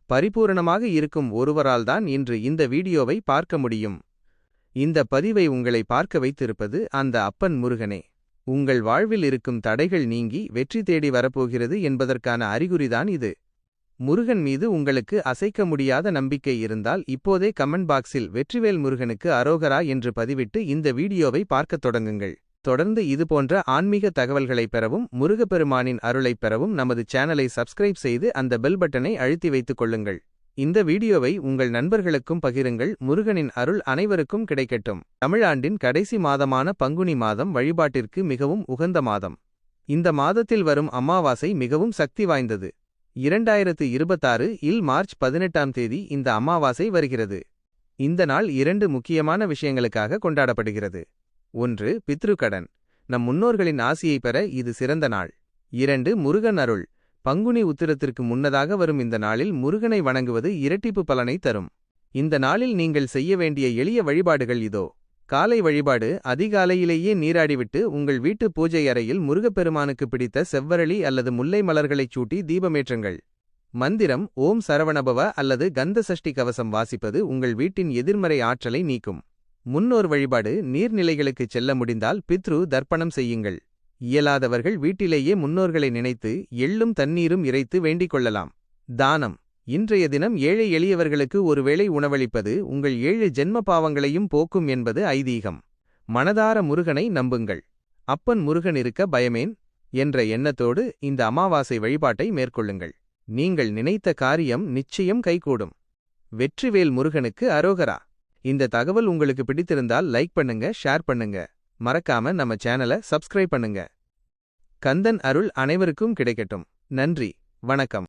பரிபூரணமாக இருக்கும் ஒருவரால்தான் இன்று இந்த வீடியோவை பார்க்க முடியும். இந்த பதிவை உங்களை பார்க்க வைத்திருப்பது அந்த அப்பன் முருகனே. உங்கள் வாழ்வில் இருக்கும் தடைகள் நீங்கி வெற்றி தேடி வரப்போகிறது என்பதற்கான அறிகுறிதான் இது. முருகன் மீது உங்களுக்கு அசைக்க முடியாத நம்பிக்கை இருந்தால் இப்போதே கமெண்ட் பாக்ஸில் வெற்றிவேல் முருகனுக்கு அரோகரா என்று பதிவிட்டு இந்த வீடியோவை பார்க்கத் தொடங்குங்கள். தொடர்ந்து இதுபோன்ற ஆன்மீக தகவல்களை பெறவும் முருகப்பெருமானின் அருளைப் பெறவும் நமது சேனலை சப்ஸ்கிரைப் செய்து அந்த பெல் பட்டனை அழுத்தி வைத்துக் கொள்ளுங்கள். இந்த வீடியோவை உங்கள் நண்பர்களுக்கும் பகிருங்கள். முருகனின் அருள் அனைவருக்கும் கிடைக்கட்டும். தமிழாண்டின் கடைசி மாதமான பங்குனி மாதம் வழிபாட்டிற்கு மிகவும் உகந்த மாதம். இந்த மாதத்தில் வரும் அமாவாசை மிகவும் சக்தி வாய்ந்தது. 2026 இல் மார்ச் 18ஆம் தேதி இந்த அமாவாசை வருகிறது. இந்த நாள் 2 முக்கியமான விஷயங்களுக்காக கொண்டாடப்படுகிறது. 1. பித்ருக்கடன். நம் முன்னோர்களின் ஆசியை பெற இது சிறந்த நாள். 2. முருகன் அருள். பங்குனி உத்திரத்திற்கு முன்னதாக வரும் இந்த நாளில் முருகனை வணங்குவது இரட்டிப்பு பலனை தரும். இந்த நாளில் நீங்கள் செய்ய வேண்டிய எளிய வழிபாடுகள் இதோ. காலை வழிபாடு. அதிகாலையிலேயே நீராடிவிட்டு உங்கள் வீட்டு பூஜை அறையில் முருகப்பெருமானுக்கு பிடித்த செவ்வரளி அல்லது முல்லை மலர்களைச் சூட்டி தீபமேற்றுங்கள். மந்திரம் ஓம் சரவணபவ அல்லது கந்த சஷ்டி கவசம் வாசிப்பது உங்கள் வீட்டின் எதிர்மறை ஆற்றலை நீக்கும். முன்னோர் வழிபாடு. நீர்நிலைகளுக்குச் செல்ல முடிந்தால் பித்ரு தர்ப்பணம் செய்யுங்கள். இயலாதவர்கள் வீட்டிலேயே முன்னோர்களை நினைத்து எள்ளும் தண்ணீரும் இறைத்து வேண்டிக் கொள்ளலாம். தானம். இன்றைய தினம் ஏழை எளியவர்களுக்கு ஒருவேளை உணவளிப்பது உங்கள் 7 ஜென்ம பாவங்களையும் போக்கும் என்பது ஐதீகம். மனதார முருகனை நம்புங்கள். அப்பன் முருகன் இருக்க பயமேன் என்ற எண்ணத்தோடு இந்த அமாவாசை வழிபாட்டை மேற்கொள்ளுங்கள். நீங்கள் நினைத்த காரியம் நிச்சயம் கைகூடும். வெற்றிவேல் முருகனுக்கு அரோகரா. இந்த தகவல் உங்களுக்கு பிடித்திருந்தால் லைக் பண்ணுங்க, ஷேர் பண்ணுங்க. மறக்காம நம்ம சேனலை சப்ஸ்கிரைப் பண்ணுங்க. கந்தன் அருள் அனைவருக்கும் கிடைக்கட்டும். நன்றி, வணக்கம்.